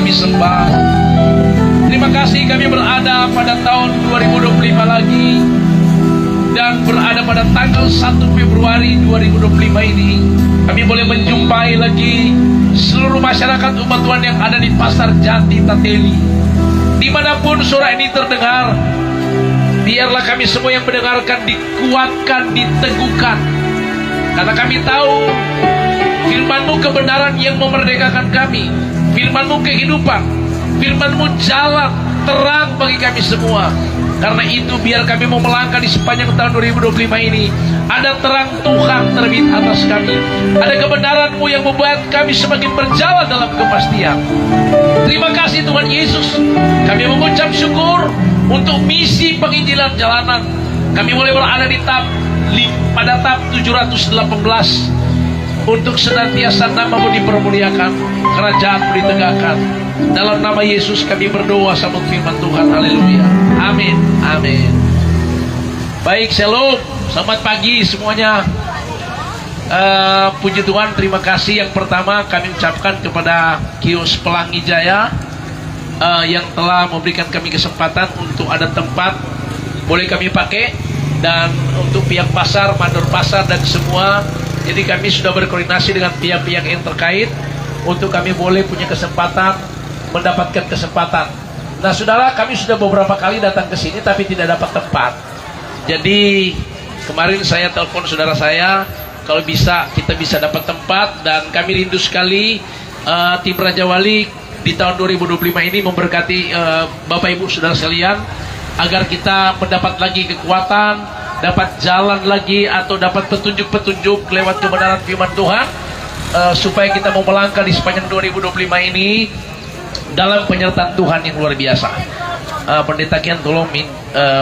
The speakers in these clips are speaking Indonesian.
kami sembah. Terima kasih kami berada pada tahun 2025 lagi, dan berada pada tanggal 1 Februari 2025 ini. Kami boleh menjumpai lagi seluruh masyarakat umat Tuhan yang ada di Pasar Jati Tateli. Dimanapun suara ini terdengar, biarlah kami semua yang mendengarkan dikuatkan, diteguhkan. Karena kami tahu firman-Mu kebenaran yang memerdekakan kami, firman-Mu kehidupan, firman-Mu jalan terang bagi kami semua. Karena itu biar kami mau melangkah di sepanjang tahun 2025 ini, ada terang Tuhan terbit atas kami, ada kebenaran-Mu yang membuat kami semakin berjalan dalam kepastian. Terima kasih Tuhan Yesus. Kami mengucap syukur untuk misi penginjilan jalanan. Kami mulai berada di pada tahap 718, untuk senantiasa nama-Mu dipermuliakan, kerajaan-Mu ditegakkan. Dalam nama Yesus kami berdoa, sambut firman Tuhan. Haleluya. Amin. Amin. Baik, shalom. Selamat pagi semuanya. Puji Tuhan, terima kasih. Yang pertama kami ucapkan kepada Kios Pelangi Jaya yang telah memberikan kami kesempatan untuk ada tempat boleh kami pakai, dan untuk pihak pasar, mandor pasar dan semua. Jadi kami sudah berkoordinasi dengan pihak-pihak yang terkait untuk kami boleh punya kesempatan, mendapatkan kesempatan. Nah saudara, kami sudah beberapa kali datang ke sini tapi tidak dapat tempat. Jadi kemarin saya telepon saudara saya, kalau bisa kita bisa dapat tempat, dan kami rindu sekali tim Raja Wali di tahun 2025 ini memberkati Bapak Ibu saudara sekalian, agar kita mendapat lagi kekuatan, dapat jalan lagi, atau dapat petunjuk-petunjuk lewat kebenaran firman Tuhan, supaya kita mau melangkah di sepanjang 2025 ini dalam penyertaan Tuhan yang luar biasa. Pendeta Kian tolong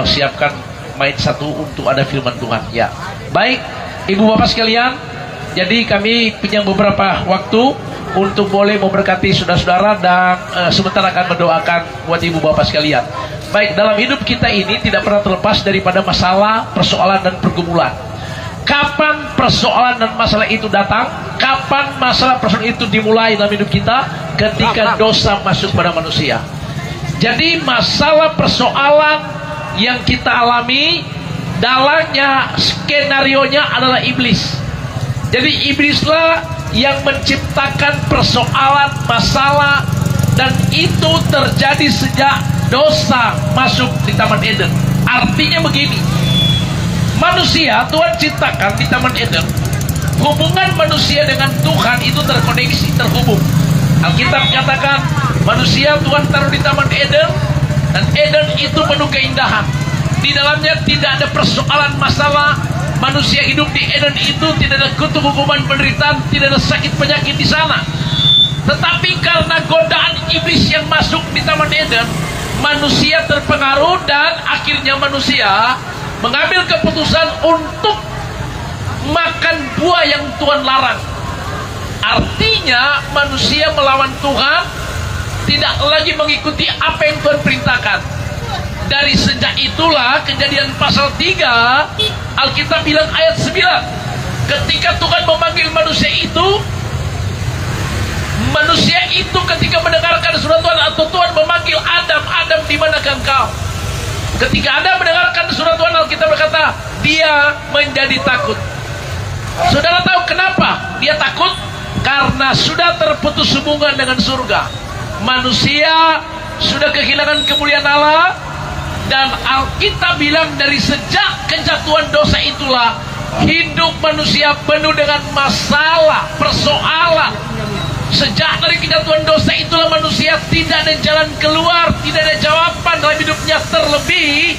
siapkan mic 1 untuk ada firman Tuhan ya. Baik Ibu Bapak sekalian, jadi kami pinjam beberapa waktu untuk boleh memberkati saudara-saudara, dan sebentar akan mendoakan buat Ibu Bapak sekalian. Baik, dalam hidup kita ini tidak pernah terlepas daripada masalah, persoalan dan pergumulan. Kapan persoalan dan masalah itu datang? Kapan masalah persoalan itu dimulai dalam hidup kita? Ketika dosa masuk pada manusia. Jadi masalah persoalan yang kita alami, dalamnya skenarionya adalah iblis. Jadi iblislah yang menciptakan persoalan, masalah, dan itu terjadi sejak dosa masuk di Taman Eden. Artinya begini, manusia Tuhan ciptakan di Taman Eden, hubungan manusia dengan Tuhan itu terkoneksi, terhubung. Alkitab katakan manusia Tuhan taruh di Taman Eden, dan Eden itu penuh keindahan. Di dalamnya tidak ada persoalan masalah. Manusia hidup di Eden itu tidak ada kutuk, hukuman, penderitaan, tidak ada sakit penyakit di sana. Tetapi karena godaan iblis yang masuk di Taman Eden, manusia terpengaruh, dan akhirnya manusia mengambil keputusan untuk makan buah yang Tuhan larang. Artinya manusia melawan Tuhan, tidak lagi mengikuti apa yang Tuhan perintahkan. Dari sejak itulah Kejadian pasal 3, Alkitab bilang ayat 9, ketika Tuhan memanggil manusia itu ketika mendengarkan suara Tuhan, atau Tuhan memanggil Adam, Adam di manakah engkau? Ketika Adam mendengarkan suara Tuhan, Alkitab berkata dia menjadi takut. Saudara tahu kenapa dia takut? Karena sudah terputus hubungan dengan surga. Manusia sudah kehilangan kemuliaan Allah, dan Alkitab bilang dari sejak kejatuhan dosa itulah hidup manusia penuh dengan masalah, persoalan. Sejak dari kejatuhan dosa itulah manusia tidak ada jalan keluar, tidak ada jawaban dalam hidupnya. Terlebih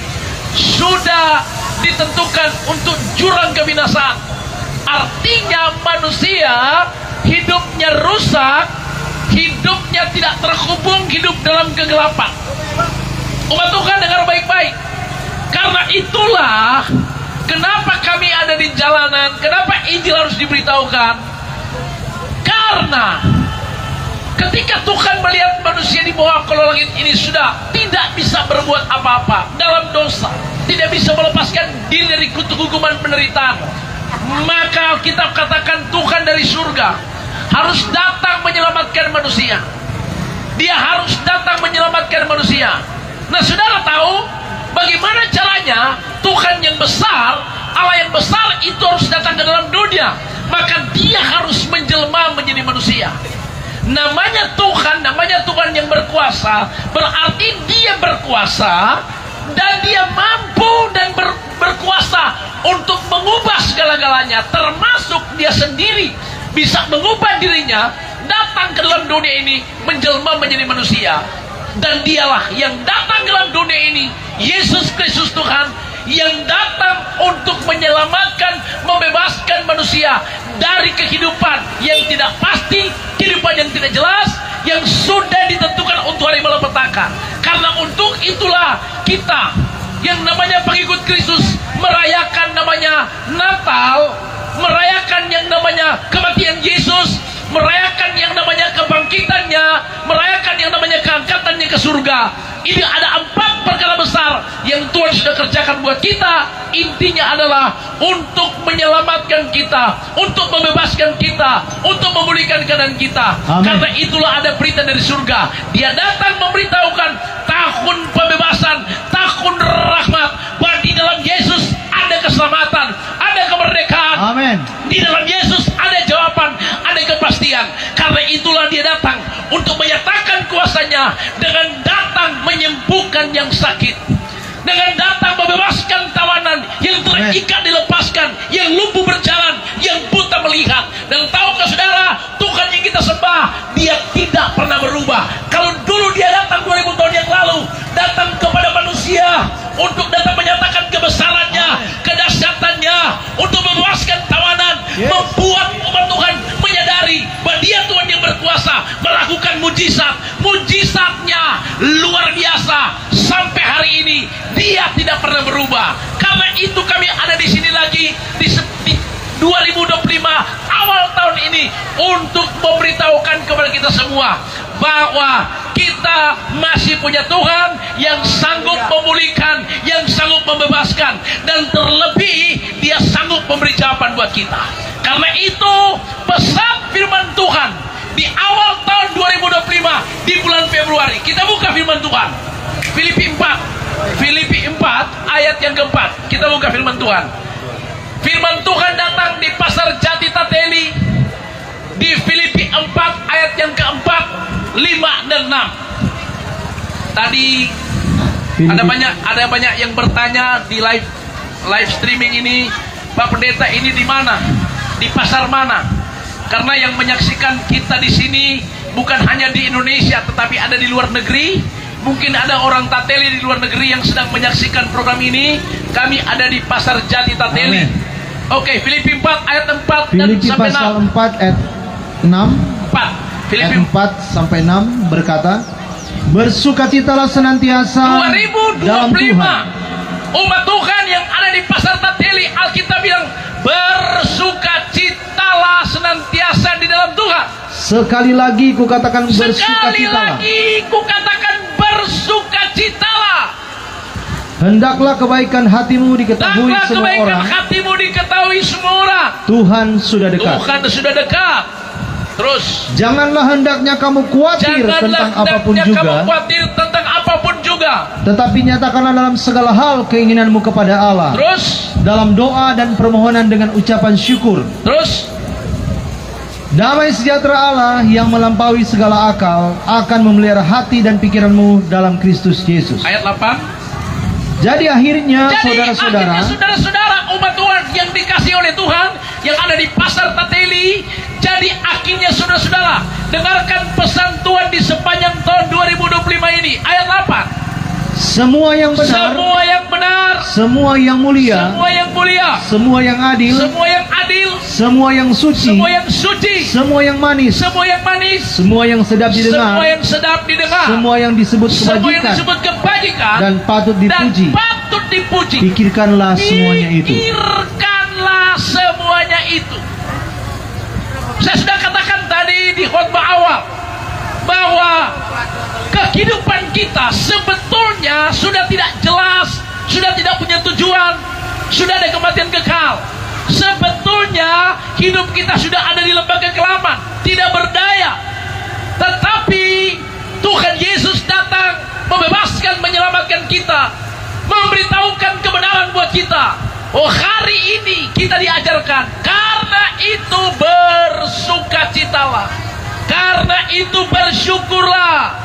sudah ditentukan untuk jurang kebinasaan. Artinya manusia hidupnya rusak, hidupnya tidak terhubung, hidup dalam kegelapan. Umat Tuhan dengar baik-baik. Karena itulah kenapa kami ada di jalanan, kenapa Injil harus diberitahukan. Karena ketika Tuhan melihat manusia di bawah kolong langit ini sudah tidak bisa berbuat apa-apa dalam dosa, tidak bisa melepaskan diri dari kutuk, hukuman, penderitaan, maka Alkitab katakan Tuhan dari surga harus datang menyelamatkan manusia. Dia harus datang menyelamatkan manusia. Nah, saudara tahu bagaimana caranya? Tuhan yang besar, Allah yang besar itu harus datang ke dalam dunia. Maka dia harus menjelma menjadi manusia. Namanya Tuhan yang berkuasa, berarti dia berkuasa dan dia mampu dan berkuasa untuk mengubah segala-galanya, termasuk dia sendiri bisa mengubah dirinya, datang ke dalam dunia ini, menjelma menjadi manusia. Dan dialah yang datang ke dalam dunia ini, Yesus Kristus Tuhan, yang datang untuk menyelamatkan, membebaskan manusia dari kehidupan yang tidak pasti, kehidupan yang tidak jelas, yang sudah ditentukan untuk hari malapetaka. Karena untuk itulah kita yang namanya pengikut Kristus merayakan namanya Natal, merayakan yang namanya kematian Yesus, merayakan yang namanya kebangkitannya, merayakan yang namanya keangkatannya ke surga. Ini ada 4 perkara besar yang Tuhan sudah kerjakan buat kita. Intinya adalah untuk menyelamatkan kita, untuk membebaskan kita, untuk memulihkan keadaan kita. Amen. Karena itulah ada berita dari surga. Dia datang memberitahukan tahun pembebasan, tahun rahmat, bahwa di dalam Yesus ada keselamatan, ada kemerdekaan. Amen. Di dalam Yesus ada jawaban, ada kepastian. Karena itulah dia datang untuk menyatakan kuasanya, dengan datang menyembuhkan yang sakit, dengan datang membebaskan tawanan, yang terikat dilepaskan, yang lumpuh berjalan, yang buta melihat. Dan tahukah saudara, Tuhan yang kita sembah, dia tidak pernah berubah. Kalau dulu dia datang 2000 tahun yang lalu, datang kepada manusia untuk datang menyatakan kebesarannya, kedahsyatannya, untuk membebaskan tawanan, membuat umat Tuhan menyadari bahwa dia Tuhan yang berkuasa, melakukan mujizat. Mujizatnya luar biasa. Sampai hari ini dia tidak pernah berubah. Karena itu kami ada di sini lagi di 2025 awal tahun ini untuk memberitahukan kepada kita semua bahwa kita masih punya Tuhan yang sanggup memulihkan, yang sanggup membebaskan, dan terlebih dia sanggup memberi jawaban buat kita. Karena itu pesan firman Tuhan di awal tahun 2025 di bulan Februari. Kita buka firman Tuhan Filipi 4 ayat yang keempat. Kita buka firman Tuhan. Firman Tuhan datang di pasar Jati Tateli di Filipi 4 ayat yang keempat, 5 dan 6. Tadi ada banyak yang bertanya di live streaming ini, Pak Pendeta ini di mana? Di pasar mana? Karena yang menyaksikan kita di sini bukan hanya di Indonesia, tetapi ada di luar negeri. Mungkin ada orang Tateli di luar negeri yang sedang menyaksikan program ini. Kami ada di pasar Jati Tateli. Oke, Filipi 4 ayat 4 dan Filipi sampai 6. pasal 4 ayat 6. 4. Filipi Ayat 4 sampai 6 berkata, bersukacitalah senantiasa 2025 dalam Tuhan. Umat Tuhan yang ada di pasar Tateli, Alkitab bilang bersukacitalah senantiasa di dalam Tuhan. Sekali lagi kukatakan bersukacitalah. Sekali lagi kukatakan bersukacitalah. Hendaklah kebaikan hatimu diketahui Hendaklah semua kebaikan orang. hatimu diketahui semua orang. Tuhan sudah dekat. Tuhan sudah dekat. Terus, Janganlah hendaknya kamu khawatir tentang apapun kamu juga, khawatir tentang apapun juga. tetapi nyatakanlah dalam segala hal keinginanmu kepada Allah. Terus, Dalam doa dan permohonan dengan ucapan syukur. terus, Damai sejahtera Allah yang melampaui segala akal akan memelihara hati dan pikiranmu dalam Kristus Yesus. ayat 8. Jadi akhirnya Jadi saudara-saudara, akhirnya saudara-saudara umat Tuhan yang dikasih oleh Tuhan, yang ada di pasar Tateli, jadi akhirnya saudara-saudara, dengarkan pesan Tuhan di sepanjang tahun 2025 ini. Ayat 8. semua yang benar, Semua yang benar, semua yang mulia, semua yang mulia, semua yang adil, semua yang adil, semua yang suci, semua yang suci, semua yang manis, semua yang manis, semua yang sedap didengar, semua yang sedap didengar, semua yang disebut semua yang kebajikan disebut kebajikan, dan patut dipuji, dan patut dipuji. pikirkanlah semuanya itu. Pikirkanlah semuanya itu. Saya sudah katakan tadi di khotbah awal bahwa kehidupan kita sebetulnya sudah tidak jelas, sudah tidak punya tujuan, sudah ada kematian kekal. Sebetulnya hidup kita sudah ada di lembah kekelaman, tidak berdaya. Tetapi kita. Oh, hari ini kita diajarkan, karena itu bersukacitalah, karena itu bersyukurlah.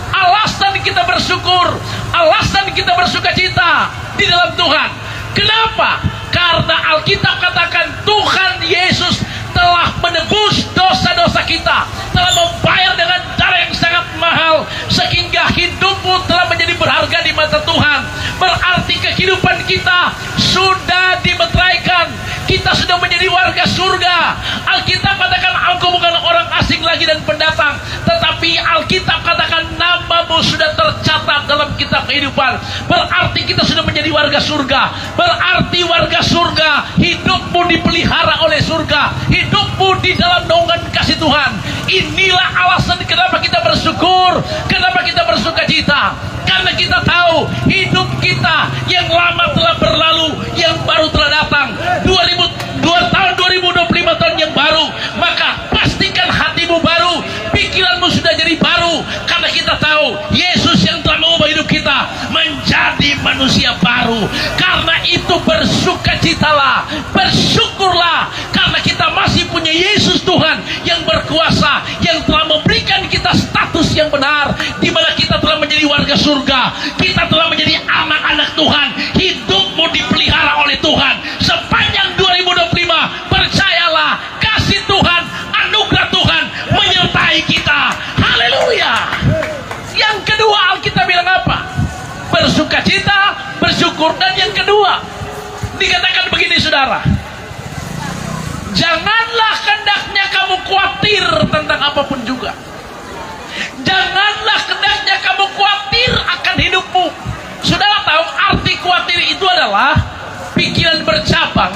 Alasan kita bersyukur, alasan kita bersukacita di dalam Tuhan. Kenapa? Karena Alkitab katakan Tuhan Yesus telah menebus dosa-dosa kita, telah membayar dengan cara yang sangat mahal, sehingga hidupmu telah menjadi berharga di mata Tuhan. Berarti kehidupan kita sudah dimeteraikan, kita sudah menjadi warga surga. Alkitab katakan engkau bukan orang asing lagi dan pendatang, tetapi Alkitab katakan namamu sudah tercatat dalam kitab kehidupan. Berarti kita sudah menjadi warga surga. Berarti warga surga, hidupmu dipelihara oleh surga, hidupmu di dalam naungan kasih Tuhan. Inilah alasan kenapa kita bersyukur, kenapa kita bersukacita. Karena kita tahu hidup kita yang lama telah berlalu, yang baru telah datang. 2025 tahun yang baru, maka pastikan hatimu baru, pikiranmu sudah jadi baru, karena kita tahu Yesus yang telah mengubah hidup kita menjadi manusia baru. Karena itu bersukacitalah, bersyukurlah, karena kita masih punya Yesus Tuhan yang berkuasa, yang telah memberikan kita status yang benar, di mana kita telah menjadi warga surga, kita telah menjadi anak-anak Tuhan. Hidupmu dipelihara oleh Tuhan sepanjang 2025. Percayalah, kasih Tuhan, anugerah Tuhan menyertai kita. Haleluya. Yang kedua, Alkitab bilang apa? Bersukacita, bersyukur. Dan yang kedua dikatakan begini, saudara, janganlah hendaknya kamu khawatir tentang apapun juga. Janganlah hendaknya kamu khawatir akan hidupmu. Saudara tahu arti khawatir itu adalah pikiran bercabang.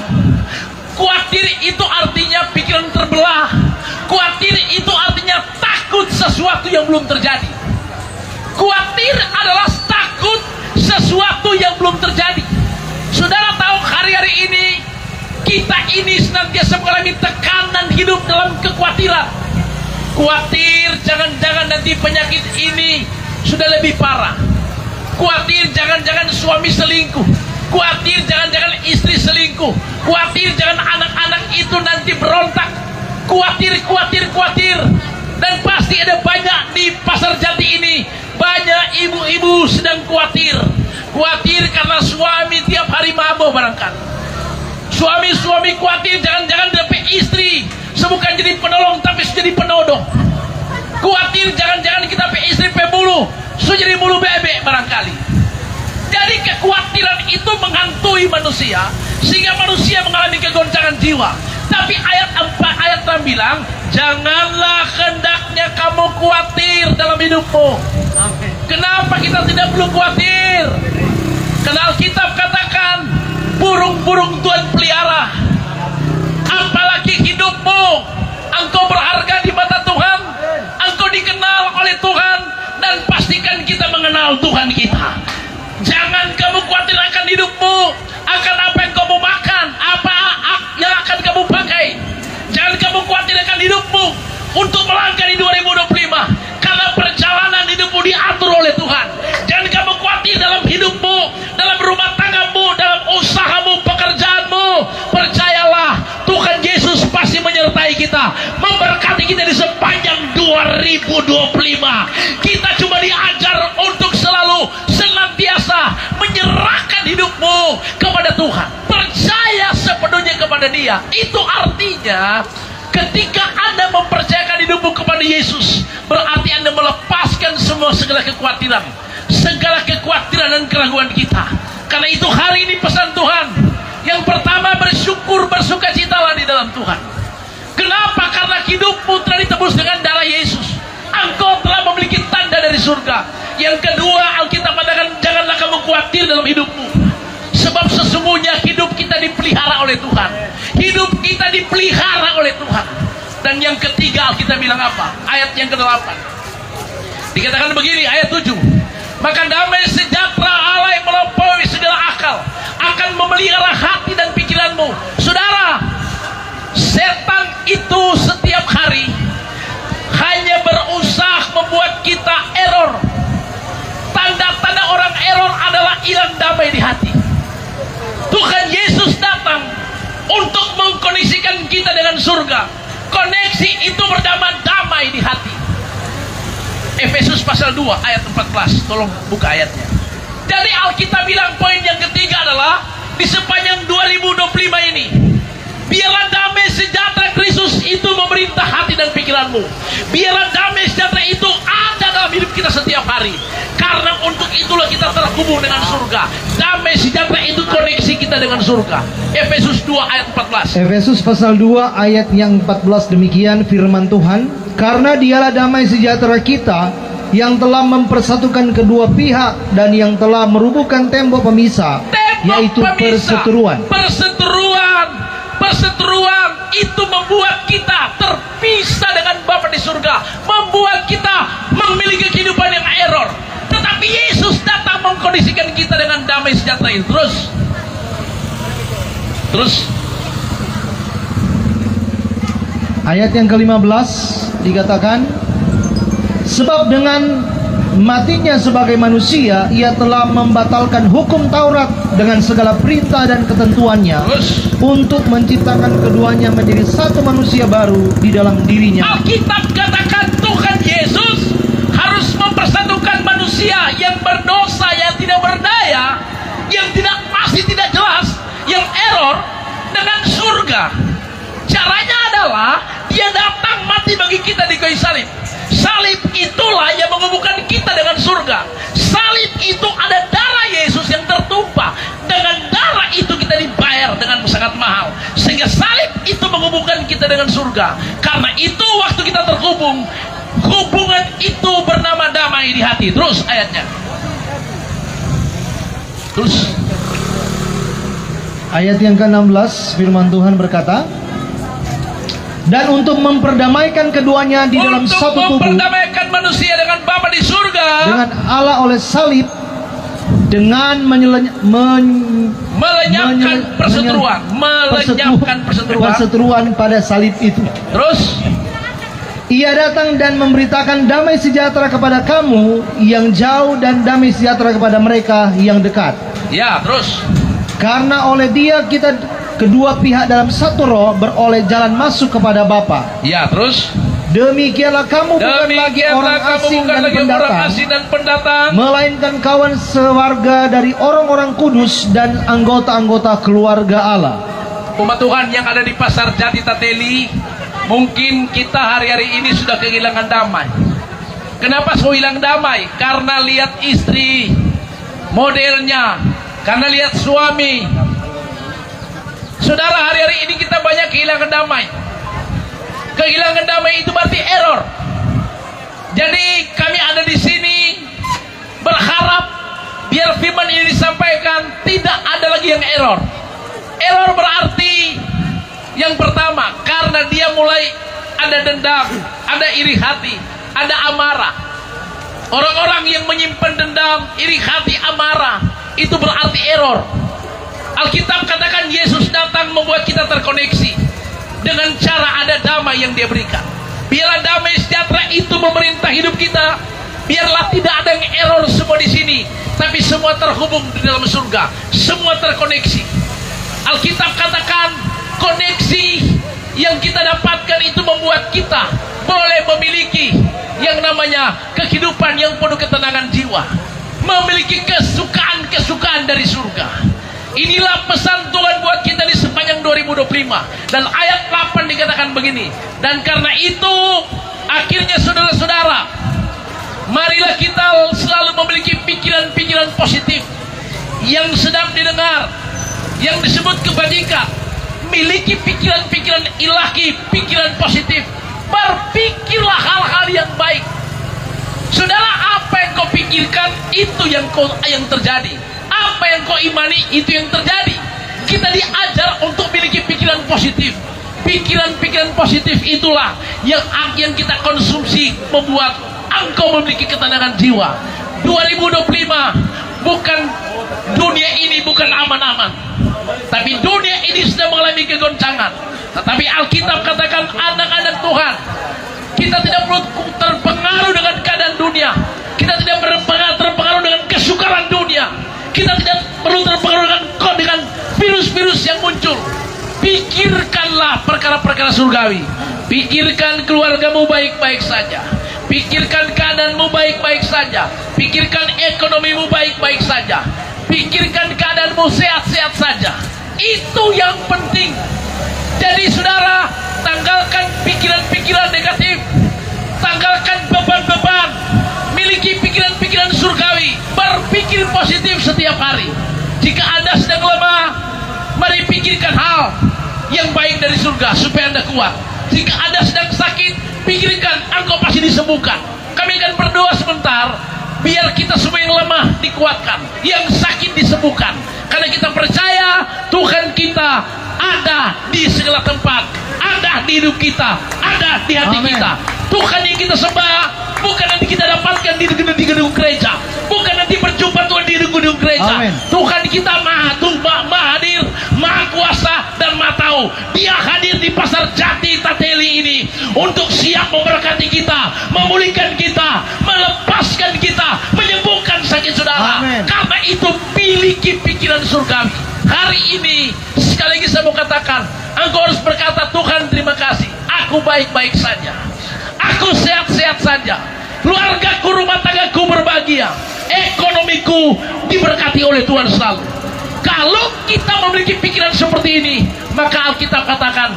Khawatir itu artinya pikiran terbelah. Khawatir itu artinya takut sesuatu yang belum terjadi. Khawatir adalah takut sesuatu yang belum terjadi. Saudara tahu hari-hari ini kita ini senantiasa mengalami tekanan hidup dalam kekhawatiran. Khawatir jangan-jangan nanti penyakit ini sudah lebih parah. Khawatir jangan-jangan suami selingkuh. Khawatir jangan-jangan istri selingkuh. Khawatir jangan anak-anak itu nanti berontak. Khawatir. Dan pasti ada banyak di pasar Jati ini, banyak ibu-ibu sedang khawatir. Khawatir karena suami tiap hari mabuk barangkali. Suami-suami khawatir jangan-jangan dapat istri bukan jadi penolong tapi jadi penodong. Khawatir jangan-jangan kita dapat istri pebulu, jadi bulu bebek barangkali. Jadi kekhawatiran itu menghantui manusia sehingga manusia mengalami kegoncangan jiwa. Tapi ayat 6 bilang, janganlah hendaknya kamu khawatir dalam hidupmu. Kenapa kita tidak perlu khawatir? Karena Alkitab katakan burung-burung Tuhan pelihara. Apalagi hidupmu, engkau berharga di mata Tuhan, engkau dikenal oleh Tuhan, dan pastikan kita mengenal Tuhan kita. Jangan kamu khawatir akan hidupmu, akan apa yang kamu makan, apa yang akan kamu pakai. Jangan kamu khawatir akan hidupmu untuk melangkah di 2025, karena perjalanan hidupmu diatur oleh Tuhan. Jangan kamu khawatir dalam hidupmu, dalam rumah tanggamu, dalam usahamu, pekerjaanmu. Percayalah, Tuhan Yesus pasti menyertai kita, memberkati kita di sepanjang 2025. Kita cuma diajar untuk selalu senantiasa menyerahkan hidupmu kepada Tuhan, percaya sepenuhnya kepada Dia. Itu artinya ketika Anda mempercayakan hidupmu kepada Yesus, berarti Anda melepaskan segala kekhawatiran, dan keraguan kita. Karena itu hari ini pesan Tuhan, yang pertama bersyukur, bersukacitalah di dalam Tuhan. Kenapa? Karena hidupmu telah ditebus dengan darah Yesus. Engkau telah memiliki tanda dari surga. Yang kedua, Alkitab katakan janganlah kamu khawatir dalam hidupmu, sebab sesungguhnya hidup kita dipelihara oleh Tuhan. Hidup kita dipelihara oleh Tuhan. Dan yang ketiga, Alkitab bilang apa? Ayat yang ke-8 dikatakan begini, ayat 7, maka damai sejahtera Allah yang melampaui segala akal akan memelihara hati dan pikiranmu. Saudara, setan itu setiap hari hanya berusaha membuat kita error. Tanda-tanda orang error adalah hilang damai di hati. Tuhan untuk mengkoneksikan kita dengan surga. Koneksi itu bernama damai di hati. Efesus pasal 2 ayat 14. Tolong buka ayatnya. Jadi Alkitab bilang poin yang ketiga adalah di sepanjang 2025 ini, biarlah damai sejahtera Kristus itu memerintah hati dan pikiranmu. Biarlah damai sejahtera itu ada dalam hidup kita setiap hari. Karena untuk itulah kita terhubung dengan surga. Damai sejahtera itu koneksi kita dengan surga. Efesus 2 ayat 14. Efesus pasal 2 ayat yang 14 demikian firman Tuhan. Karena dialah damai sejahtera kita yang telah mempersatukan kedua pihak dan yang telah merubuhkan tembok pemisah, yaitu perseteruan. Perseteruan itu membuat kita terpisah dengan Bapa di surga, membuat kita memiliki kehidupan yang error. Tetapi Yesus datang mengkondisikan kita dengan damai sejahtera itu. Terus ayat yang ke-15 dikatakan, sebab dengan matinya sebagai manusia, ia telah membatalkan hukum Taurat dengan segala perintah dan ketentuannya, untuk menciptakan keduanya menjadi satu manusia baru di dalam dirinya. Alkitab katakan Tuhan Yesus harus mempersatukan manusia yang berdosa, yang tidak berdaya, yang masih tidak jelas, yang error, dengan surga. Caranya adalah dia datang mati bagi kita di kayu salib. Salib itulah yang menghubungkan kita dengan surga. Salib itu ada darah Yesus yang tertumpah. Dengan darah itu kita dibayar dengan sangat mahal, sehingga salib itu menghubungkan kita dengan surga. Karena itu waktu kita terhubung, hubungan itu bernama damai di hati. Terus ayatnya. Terus ayat yang ke-16 firman Tuhan berkata, dan untuk memperdamaikan keduanya di dalam satu tubuh, memperdamaikan manusia dengan Bapa di surga, dengan Allah oleh salib, dengan melenyapkan perseteruan pada salib itu. Terus ia datang dan memberitakan damai sejahtera kepada kamu yang jauh dan damai sejahtera kepada mereka yang dekat. Ya, terus karena oleh dia kita kedua pihak dalam satu roh beroleh jalan masuk kepada Bapa. Ya, terus demikianlah kamu bukan lagi orang asing dan pendatang, melainkan kawan sewarga dari orang-orang kudus dan anggota-anggota keluarga Allah. Umat Tuhan yang ada di Pasar Jati Tateli, mungkin kita hari-hari ini sudah kehilangan damai. Kenapa so hilang damai? Karena lihat istri, modelnya, karena lihat suami. Saudara, hari-hari ini kita banyak kehilangan damai. Kehilangan damai itu berarti error. Jadi kami ada di sini berharap biar firman ini disampaikan, tidak ada lagi yang error. Error berarti yang pertama, karena dia mulai ada dendam, ada iri hati, ada amarah. Orang-orang yang menyimpan dendam, iri hati, amarah, itu berarti error. Alkitab katakan Yesus datang membuat kita terkoneksi dengan cara ada damai yang dia berikan. Biarlah damai sejahtera itu memerintah hidup kita. Biarlah tidak ada yang error semua di sini, tapi semua terhubung di dalam surga, semua terkoneksi. Alkitab katakan koneksi yang kita dapatkan itu membuat kita boleh memiliki yang namanya kehidupan yang penuh ketenangan jiwa, memiliki kesukaan-kesukaan dari surga. Inilah pesan Tuhan buat kita di sepanjang 2025. Dan ayat 8 dikatakan begini, dan karena itu akhirnya saudara-saudara, marilah kita selalu memiliki pikiran-pikiran positif yang sedap didengar, yang disebut kebajikan. Miliki pikiran-pikiran ilahi, pikiran positif. Berpikirlah hal-hal yang baik. Saudara, apa yang kau pikirkan itu yang terjadi. Apa yang kau imani itu yang terjadi. Kita diajar untuk memiliki pikiran positif. Pikiran-pikiran positif itulah yang kita konsumsi, membuat engkau memiliki ketenangan jiwa. 2025 bukan dunia ini bukan aman-aman, tapi dunia ini sedang mengalami kegoncangan. Tetapi Alkitab katakan anak-anak Tuhan, kita tidak perlu terpengaruh dengan keadaan dunia. Kita tidak terpengaruh dengan kesukaran dunia. Kita tidak perlu terpengaruh dengan virus-virus yang muncul. Pikirkanlah perkara-perkara surgawi. Pikirkan keluargamu baik-baik saja. Pikirkan keadaanmu baik-baik saja. Pikirkan ekonomimu baik-baik saja. Pikirkan keadaanmu sehat-sehat saja. Itu yang penting. Jadi saudara, tanggalkan pikiran-pikiran negatif. Tanggalkan beban-beban. Miliki pikiran-pikiran surgawi. Berpikir positif setiap hari. Jika Anda sedang lemah, mari pikirkan hal yang baik dari surga supaya Anda kuat. Jika Anda sedang sakit, pikirkan engkau pasti disembuhkan. Kami akan berdoa sebentar biar kita semua yang lemah dikuatkan, yang sakit disembuhkan. Karena kita percaya Tuhan kita ada di segala tempat, ada di hidup kita, ada di hati Amen. kita. Tuhan yang kita sembah bukan nanti kita dapatkan di gedung gereja, bukan nanti berjumpa Tuhan di gedung gereja. Amen. Tuhan kita maha hadir, maha kuasa dan maha tahu. Dia hadir di pasar Jati Tateli ini untuk siap memberkati kita, memulihkan kita, melepaskan kita, menyembuhkan sakit saudara. Amen. Karena itu miliki pikiran surgawi. Hari ini sekali lagi saya mau katakan, engkau harus berkata, Tuhan terima kasih, aku baik-baik saja, aku sehat-sehat saja, keluargaku, rumah tanggaku berbahagia, ekonomiku diberkati oleh Tuhan selalu. Kalau kita memiliki pikiran seperti ini, maka Alkitab katakan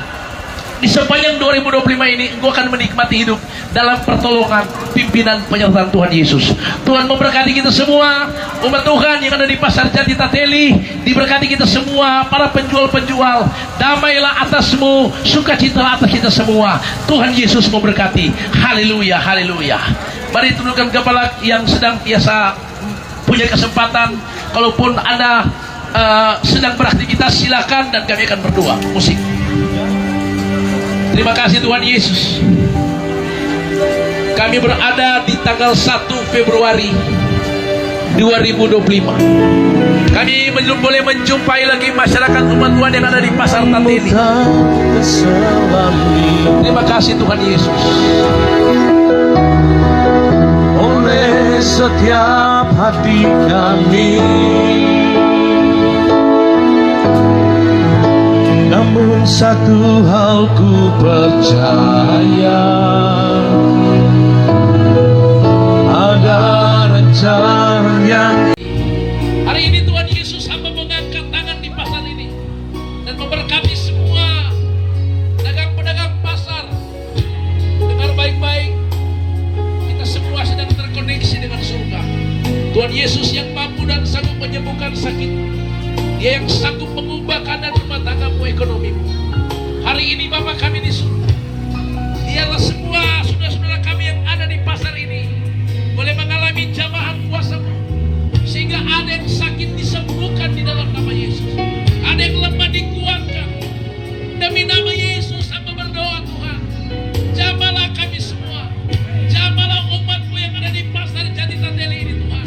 di sepanjang 2025 ini engkau akan menikmati hidup dalam pertolongan, pimpinan, penyertaan Tuhan Yesus. Tuhan memberkati kita semua, umat Tuhan yang ada di pasar Jati Tateli, diberkati kita semua, para penjual-penjual, damailah atasmu, sukacita atas kita semua. Tuhan Yesus memberkati. Haleluya, haleluya. Mari tundukkan kepala yang sedang biasa punya kesempatan. Kalaupun Anda sedang beraktivitas, silakan dan kami akan berdoa. Musik. Terima kasih Tuhan Yesus. Kami berada di tanggal 1 Februari 2025. Kami belum boleh menjumpai lagi masyarakat umat Tuhan yang ada di pasar Tateli. Terima kasih Tuhan Yesus. Oleh setiap hati kami, namun satu hal ku percaya, ada rencana yang Hari ini Tuhan Yesus hamba mengangkat tangan di pasar ini dan memberkati semua pedagang-pedagang pasar. Dengar baik-baik, kita semua sedang terkoneksi dengan surga. Tuhan Yesus yang mampu dan sanggup menyembuhkan sakit. Dia yang sanggup mengubah keadaan rumah tanggamu, ekonomimu. Hari ini Bapa kami di surga, biarlah semua saudara-saudara kami yang ada di pasar ini boleh mengalami jamahan kuasa-Mu, sehingga ada yang sakit disembuhkan di dalam nama Yesus, ada yang lemah dikuatkan. Demi nama Yesus hamba berdoa, Tuhan, jamalah kami semua, jamalah umat-Mu yang ada di pasar Jati Tateli ini, Tuhan.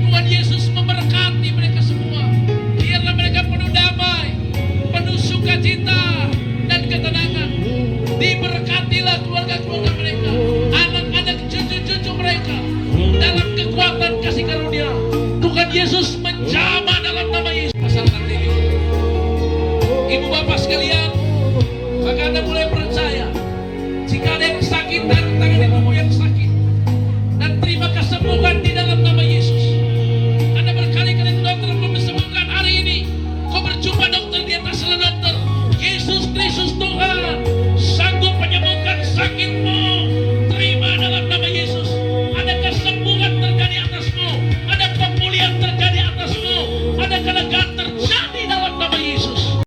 Tuhan Yesus memberkati mereka semua. Biarlah mereka penuh damai, penuh sukacita dan ketenangan. Diberkatilah keluarga-keluarga mereka, anak-anak cucu-cucu mereka dalam kekuatan kasih karunia. Tuhan Yesus menjamah dalam nama Yesus. Pasar Tateli, ibu bapak sekalian, maka Anda mulai percaya. Jika ada yang sakit, tangan ibumu yang sakit, dan terima kesembuhan di dalam nama Yesus.